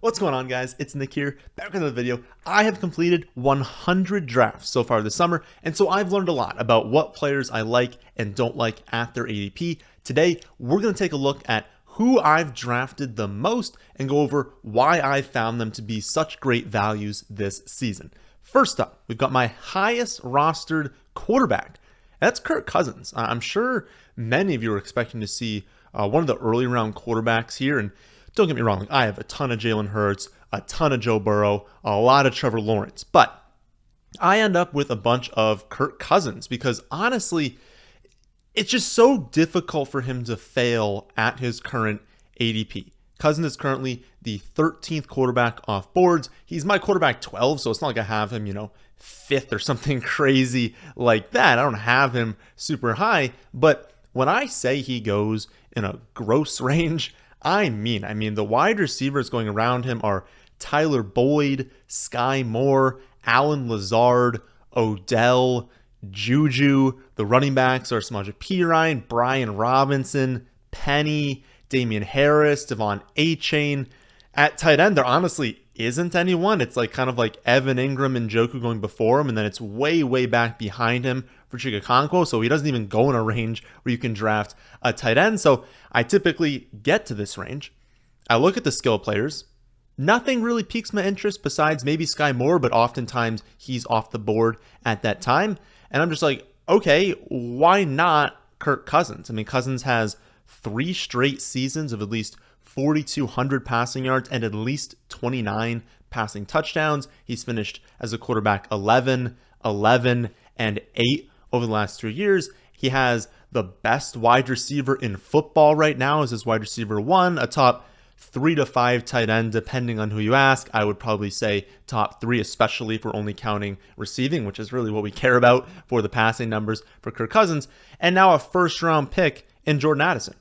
What's going on, guys? It's Nick here, back with another video. I have completed 100 drafts so far this summer, and so I've learned a lot about what players I like and don't like at their ADP. Today, we're going to take a look at who I've drafted the most and go over why I found them to be such great values this season. First up, we've got my highest rostered quarterback. That's Kirk Cousins. I'm sure many of you are expecting to see one of the early round quarterbacks here, and don't get me wrong, I have a ton of Jalen Hurts, a ton of Joe Burrow, a lot of Trevor Lawrence, but I end up with a bunch of Kirk Cousins because honestly, it's just so difficult for him to fail at his current ADP. Cousins is currently the 13th quarterback off boards. He's my quarterback 12, so it's not like I have him, 5th or something crazy like that. I don't have him super high, but when I say he goes in a gross range, I mean, the wide receivers going around him are Tyler Boyd, Sky Moore, Allen Lazard, Odell, Juju. The running backs are Samaje Perine, Brian Robinson, Penny, Damian Harris, Devon Achane. At tight end, there honestly isn't anyone. It's kind of like Evan Ingram and Njoku going before him, and then it's way back behind him for Chigakonkwo, so he doesn't even go in a range where you can draft a tight end. So I typically get to this range. I look at the skill players. Nothing really piques my interest besides maybe Sky Moore, but oftentimes he's off the board at that time. And I'm just like, okay, why not Kirk Cousins? I mean, Cousins has 3 straight seasons of at least 4,200 passing yards and at least 29 passing touchdowns. He's finished as a quarterback 11, 11, and 8 over the last 3 years. He has the best wide receiver in football right now as his wide receiver 1, a top 3 to 5 tight end, depending on who you ask. I would probably say top 3, especially if we're only counting receiving, which is really what we care about for the passing numbers for Kirk Cousins. And now a first-round pick in Jordan Addison.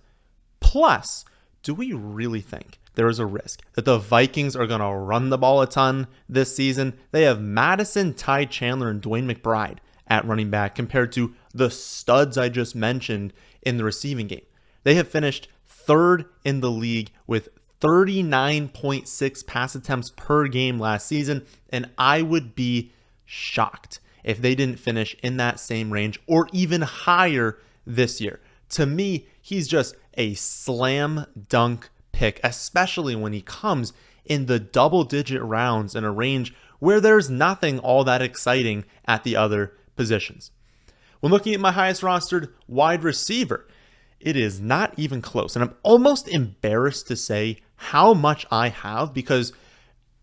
Plus, do we really think there is a risk that the Vikings are going to run the ball a ton this season? They have Madison, Ty Chandler, and Dwayne McBride at running back compared to the studs I just mentioned in the receiving game. They have finished 3rd in the league with 39.6 pass attempts per game last season, and I would be shocked if they didn't finish in that same range or even higher this year. To me, he's just a slam dunk pick, especially when he comes in the double-digit rounds in a range where there's nothing all that exciting at the other positions. When looking at my highest rostered wide receiver, it is not even close. And I'm almost embarrassed to say how much I have because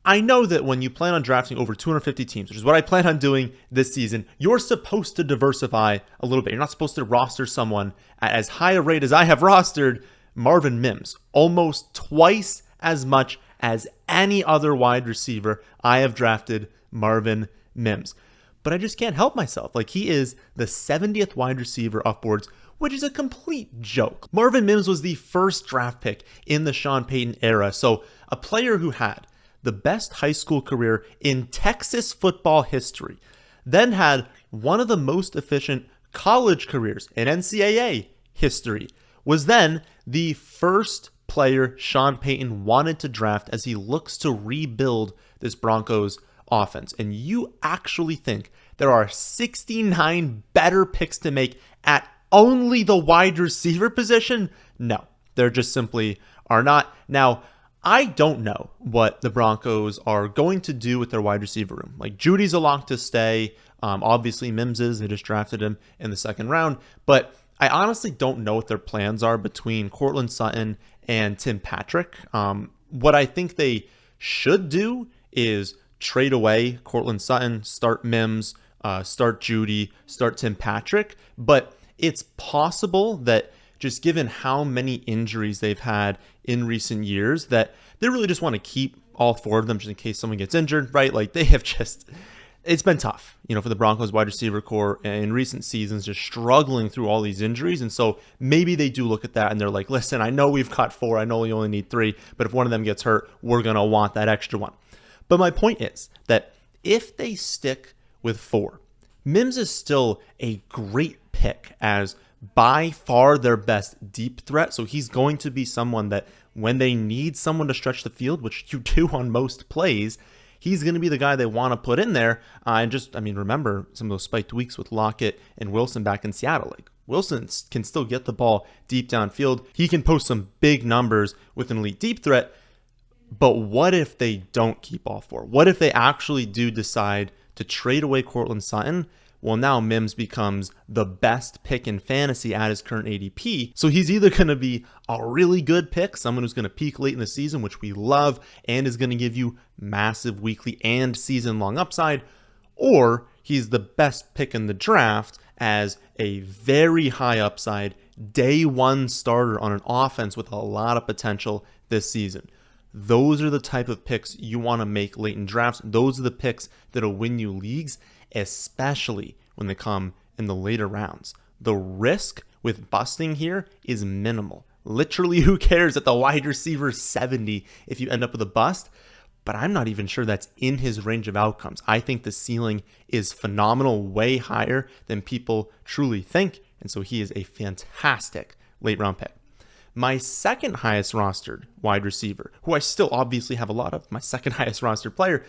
I know that when you plan on drafting over 250 teams, which is what I plan on doing this season, you're supposed to diversify a little bit. You're not supposed to roster someone at as high a rate as I have rostered Marvin Mims, almost twice as much as any other wide receiver. I have drafted Marvin Mims. But I just can't help myself. He is the 70th wide receiver off boards, which is a complete joke. Marvin Mims was the first draft pick in the Sean Payton era. So a player who had the best high school career in Texas football history, then had one of the most efficient college careers in NCAA history, was then the first player Sean Payton wanted to draft as he looks to rebuild this Broncos offense. And you actually think there are 69 better picks to make at only the wide receiver position? No, there just simply are not. Now, I don't know what the Broncos are going to do with their wide receiver room. Judy's a lock to stay. Obviously, Mims is. They just drafted him in the 2nd round. But I honestly don't know what their plans are between Courtland Sutton and Tim Patrick. What I think they should do is trade away Courtland Sutton, start Mims, start Judy, start Tim Patrick. But it's possible that just given how many injuries they've had in recent years, that they really just want to keep all 4 of them just in case someone gets injured, right? They have just, it's been tough, for the Broncos wide receiver core in recent seasons, just struggling through all these injuries. And so maybe they do look at that and they're like, listen, I know we've got 4, I know we only need 3, but if one of them gets hurt, we're going to want that extra one. But my point is that if they stick with 4, Mims is still a great pick as by far their best deep threat. So he's going to be someone that when they need someone to stretch the field, which you do on most plays, he's going to be the guy they want to put in there. Remember some of those spiked weeks with Lockett and Wilson back in Seattle. Like, Wilson can still get the ball deep downfield. He can post some big numbers with an elite deep threat. But what if they don't keep all four? What if they actually do decide to trade away Courtland Sutton? Well, now Mims becomes the best pick in fantasy at his current ADP. So he's either going to be a really good pick, someone who's going to peak late in the season, which we love, and is going to give you massive weekly and season-long upside, or he's the best pick in the draft as a very high upside, day one starter on an offense with a lot of potential this season. Those are the type of picks you want to make late in drafts. Those are the picks that'll win you leagues, especially when they come in the later rounds. The risk with busting here is minimal. Literally, who cares at the wide receiver 70 if you end up with a bust? But I'm not even sure that's in his range of outcomes. I think the ceiling is phenomenal, way higher than people truly think. And so he is a fantastic late round pick. My second highest rostered wide receiver, who I still obviously have a lot of, my second highest rostered player,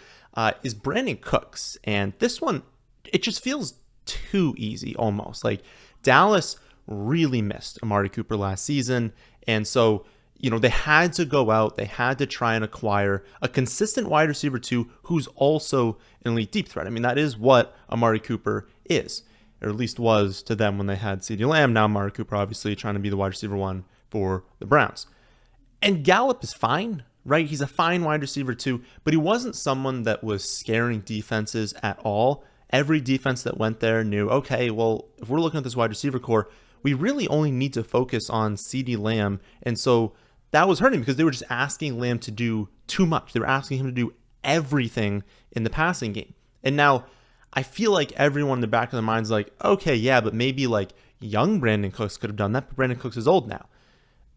is Brandin Cooks. And this one, it just feels too easy almost. Like, Dallas really missed Amari Cooper last season. And so, they had to go out, they had to try and acquire a consistent wide receiver too, who's also an elite deep threat. I mean, that is what Amari Cooper is, or at least was to them when they had CeeDee Lamb. Now Amari Cooper obviously trying to be the wide receiver one for the Browns. And Gallup is fine, right? He's a fine wide receiver too, but he wasn't someone that was scaring defenses at all. Every defense that went there knew, okay, well, if we're looking at this wide receiver core, we really only need to focus on CeeDee Lamb. And so that was hurting because they were just asking Lamb to do too much. They were asking him to do everything in the passing game. And now I feel like everyone in the back of their mind's like, okay, yeah, but maybe like young Brandin Cooks could have done that, but Brandin Cooks is old now.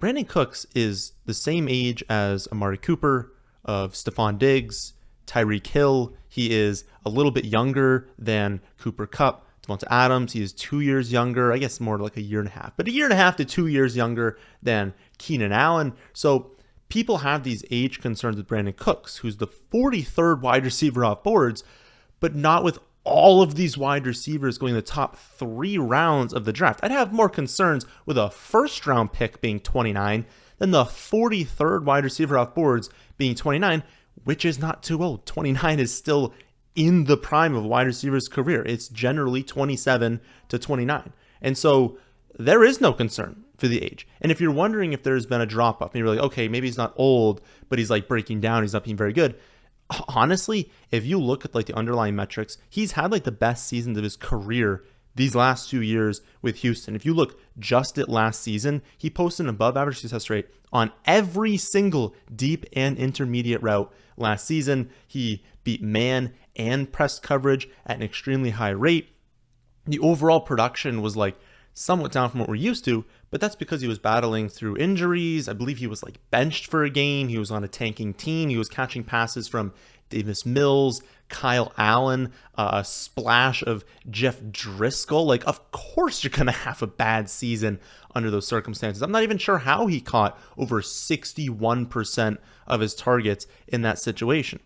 Brandin Cooks is the same age as Amari Cooper, of Stephon Diggs, Tyreek Hill. He is a little bit younger than Cooper Kupp, Devonta Adams. He is 2 years younger, I guess more like a year and a half, but a year and a half to 2 years younger than Keenan Allen. So people have these age concerns with Brandin Cooks, who's the 43rd wide receiver off boards, but not with all of these wide receivers going the top 3 rounds of the draft. I'd have more concerns with a first round pick being 29 than the 43rd wide receiver off boards being 29, which is not too old. 29 is still in the prime of a wide receiver's career. It's generally 27 to 29. And so there is no concern for the age. And if you're wondering if there's been a drop off, maybe you're like, okay, maybe he's not old, but he's like breaking down, he's not being very good. Honestly, if you look at like the underlying metrics, he's had like the best seasons of his career these last 2 years with Houston. If you look just at last season, he posted an above average success rate on every single deep and intermediate route last season. He beat man and press coverage at an extremely high rate. The overall production was like somewhat down from what we're used to, but that's because he was battling through injuries. I believe he was like benched for a game. He was on a tanking team. He was catching passes from Davis Mills, Kyle Allen, a splash of Jeff Driscoll. Like, of course you're going to have a bad season under those circumstances. I'm not even sure how he caught over 61% of his targets in that situation.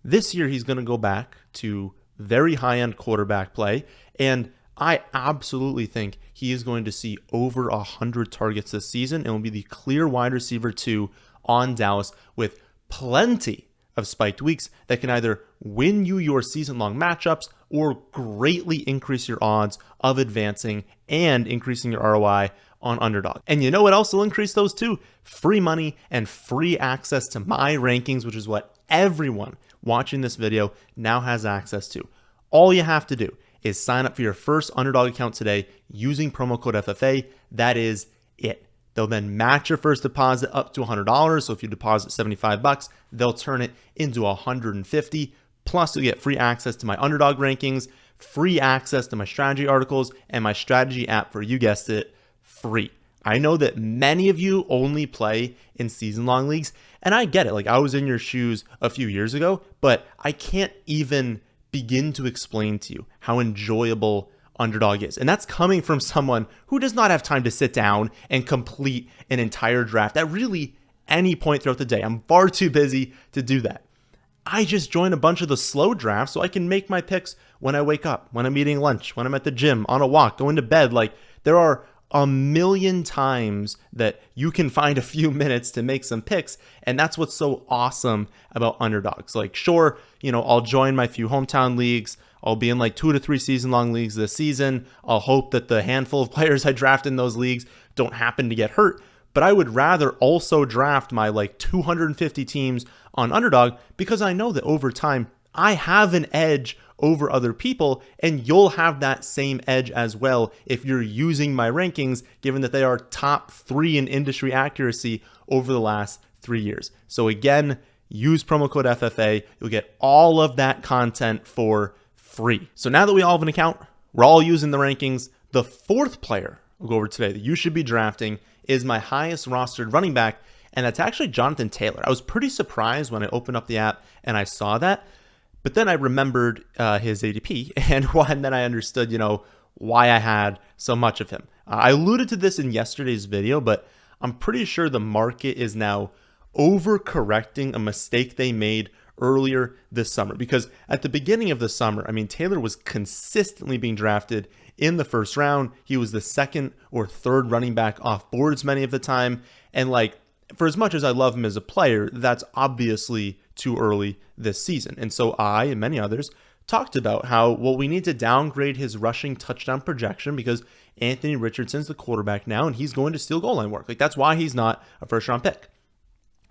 This year, he's going to go back to very high-end quarterback play, and I absolutely think he is going to see over 100 targets this season and will be the clear wide receiver 2 on Dallas with plenty of spiked weeks that can either win you your season-long matchups or greatly increase your odds of advancing and increasing your ROI on Underdog. And you know what else will increase those too? Free money and free access to my rankings, which is what everyone watching this video now has access to. All you have to do is sign up for your first Underdog account today using promo code FFA. That is it. They'll then match your first deposit up to $100. So if you deposit $75, they'll turn it into $150. Plus, you'll get free access to my Underdog rankings, free access to my strategy articles, and my strategy app for, you guessed it, free. I know that many of you only play in season-long leagues, and I get it. Like, I was in your shoes a few years ago, but I can't even begin to explain to you how enjoyable Underdog is. And that's coming from someone who does not have time to sit down and complete an entire draft that really any point throughout the day. I'm far too busy to do that. I just join a bunch of the slow drafts so I can make my picks when I wake up, when I'm eating lunch, when I'm at the gym, on a walk, going to bed. Like, there are a million times that you can find a few minutes to make some picks, and that's what's so awesome about Underdogs. Like, sure, I'll join my few hometown leagues. I'll be in like 2 to 3 season-long leagues this season. I'll hope that the handful of players I draft in those leagues don't happen to get hurt. But I would rather also draft my like 250 teams on Underdog, because I know that over time I have an edge over other people, and you'll have that same edge as well if you're using my rankings, given that they are top 3 in industry accuracy over the last 3 years. So again, use promo code FFA. You'll get all of that content for free. So now that we all have an account, we're all using the rankings. The 4th player we'll go over today that you should be drafting is my highest rostered running back, and that's actually Jonathan Taylor. I was pretty surprised when I opened up the app and I saw that, but then I remembered his ADP, and then I understood, why I had so much of him. I alluded to this in yesterday's video, but I'm pretty sure the market is now overcorrecting a mistake they made earlier this summer, because at the beginning of the summer, Taylor was consistently being drafted in the first round. He was the 2nd or 3rd running back off boards many of the time. And like, for as much as I love him as a player, that's obviously too early this season. And so I and many others talked about how, well, we need to downgrade his rushing touchdown projection because Anthony Richardson's the quarterback now and he's going to steal goal line work. Like, that's why he's not a first round pick.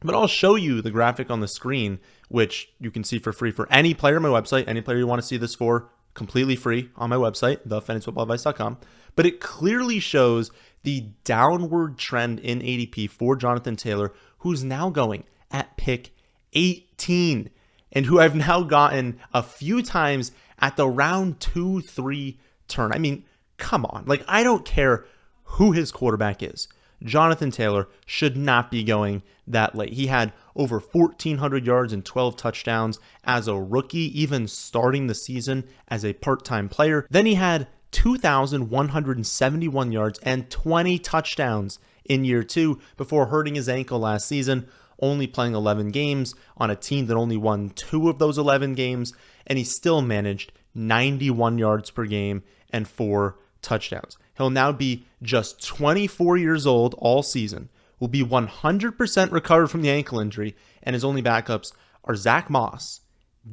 But I'll show you the graphic on the screen, which you can see for free for any player on my website. Any player you want to see this for, completely free on my website, thefantasyfootballadvice.com. But it clearly shows the downward trend in ADP for Jonathan Taylor, who's now going at pick 18 and who I've now gotten a few times at the round 2-3 turn. Come on. Like, I don't care who his quarterback is. Jonathan Taylor should not be going that late. He had over 1,400 yards and 12 touchdowns as a rookie, even starting the season as a part-time player. Then he had 2,171 yards and 20 touchdowns in year 2 before hurting his ankle last season, only playing 11 games on a team that only won 2 of those 11 games, and he still managed 91 yards per game and 4 touchdowns. He'll now be just 24 years old all season, will be 100% recovered from the ankle injury, and his only backups are Zach Moss,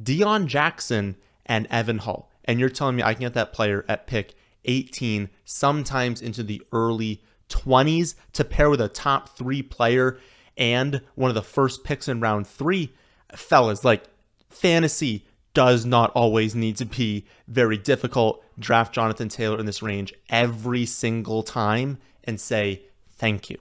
Deion Jackson, and Evan Hull. And you're telling me I can get that player at pick 18, sometimes into the early 20s, to pair with a top 3 player and one of the first picks in round 3? Fellas, like, fantasy does not always need to be very difficult. Draft Jonathan Taylor in this range every single time and say thank you.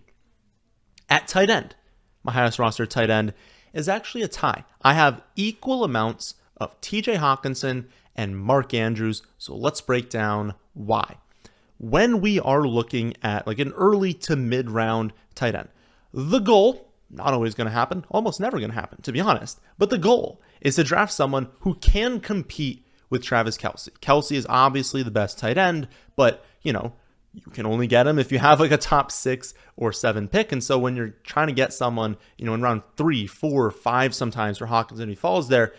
At tight end, my highest roster tight end is actually a tie. I have equal amounts of TJ Hockenson and Mark Andrews, so let's break down why. When we are looking at like an early to mid-round tight end, the goal, not always going to happen, almost never going to happen, to be honest, but the goal is to draft someone who can compete with Travis Kelce. Kelce is obviously the best tight end, but you can only get him if you have like a top 6 or 7 pick. And so when you're trying to get someone, in round 3, 4, 5 sometimes for Hawkins and he falls there,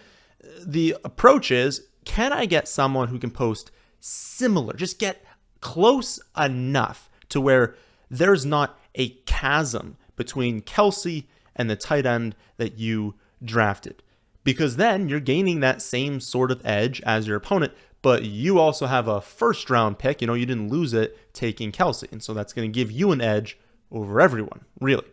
the approach is, can I get someone who can post similar, just get close enough to where there's not a chasm between Kelce and the tight end that you drafted? Because then you're gaining that same sort of edge as your opponent, but you also have a first round pick. You didn't lose it taking Kelce. And so that's going to give you an edge over everyone, really.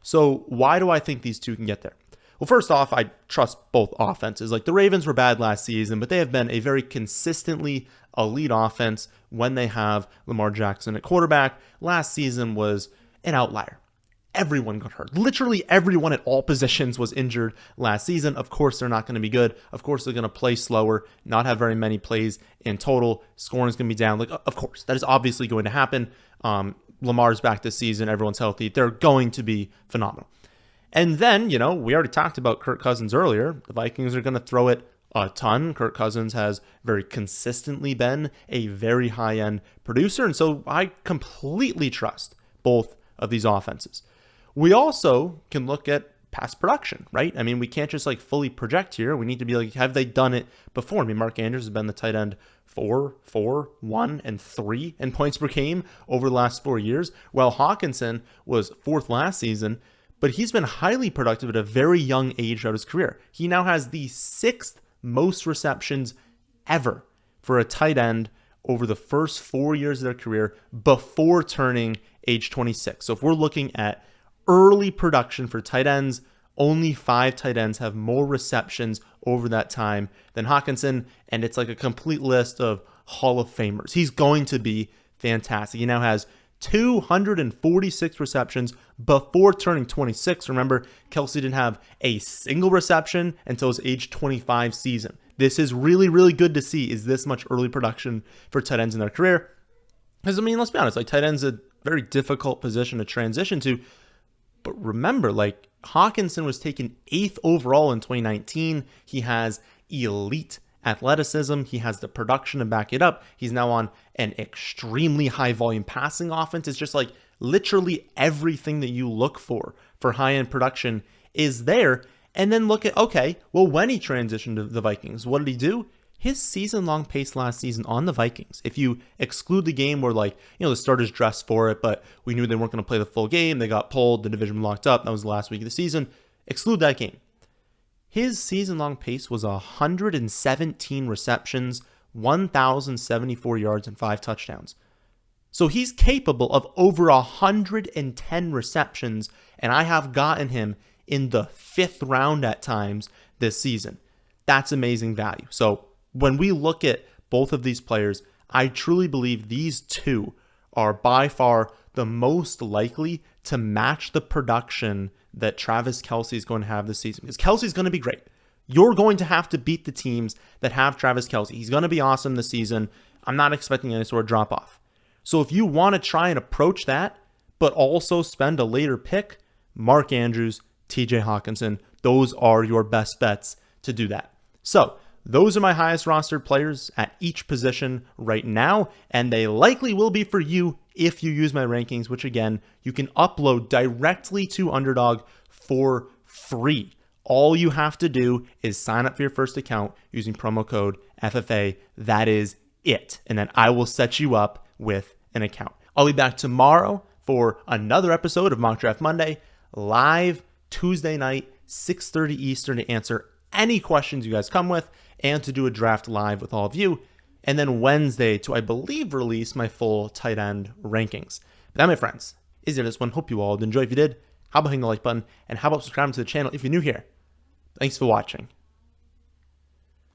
So why do I think these two can get there? Well, first off, I trust both offenses. Like, the Ravens were bad last season, but they have been a very consistently elite offense when they have Lamar Jackson at quarterback. Last season was an outlier. Everyone got hurt. Literally everyone at all positions was injured last season. Of course, they're not going to be good. Of course, they're going to play slower, not have very many plays in total. Scoring is going to be down. Like, of course, that is obviously going to happen. Lamar's back this season. Everyone's healthy. They're going to be phenomenal. And then, we already talked about Kirk Cousins earlier. The Vikings are going to throw it a ton. Kirk Cousins has very consistently been a very high-end producer. And so I completely trust both of these offenses. We also can look at past production, right? I mean, we can't just like fully project here. We need to be like, have they done it before? I mean, Mark Andrews has been the tight end 4, 4, 1, and 3 in points per game over the last 4 years, while Hockenson was 4th last season, but he's been highly productive at a very young age throughout his career. He now has the 6th most receptions ever for a tight end over the first 4 years of their career before turning age 26. So if we're looking at early production for tight ends, only 5 tight ends have more receptions over that time than Hockenson, and it's like a complete list of Hall of Famers. He's going to be fantastic. He now has 246 receptions before turning 26. Remember, Kelsey didn't have a single reception until his age 25 season. This is really, really good to see, is this much early production for tight ends in their career. Because, I mean, let's be honest, like tight end's a very difficult position to transition to. But remember, like Hockenson was taken 8th overall in 2019. He has elite athleticism. He has the production to back it up. He's now on an extremely high volume passing offense. It's just like literally everything that you look for high-end production is there. And then look at, okay, well, when he transitioned to the Vikings, what did he do? His season-long pace last season on the Vikings, if you exclude the game where, like, you know, the starters dressed for it, but we knew they weren't going to play the full game, they got pulled, the division locked up, that was the last week of the season, exclude that game. His season-long pace was 117 receptions, 1,074 yards, and 5 touchdowns. So he's capable of over 110 receptions, and I have gotten him in the 5th round at times this season. That's amazing value. So when we look at both of these players, I truly believe these two are by far the most likely to match the production that Travis Kelce is going to have this season. Because Kelce's going to be great. You're going to have to beat the teams that have Travis Kelce. He's going to be awesome this season. I'm not expecting any sort of drop off. So if you want to try and approach that, but also spend a later pick, Mark Andrews, TJ Hockenson, those are your best bets to do that. So those are my highest rostered players at each position right now, and they likely will be for you if you use my rankings, which again, you can upload directly to Underdog for free. All you have to do is sign up for your first account using promo code FFA. That is it. And then I will set you up with an account. I'll be back tomorrow for another episode of Mock Draft Monday, live Tuesday night, 6:30 Eastern, to answer any questions you guys come with and to do a draft live with all of you. And then Wednesday to, I believe, release my full tight end rankings. But that, my friends, is it this one. Hope you all enjoyed. If you did, how about hitting the like button? And how about subscribing to the channel if you're new here? Thanks for watching.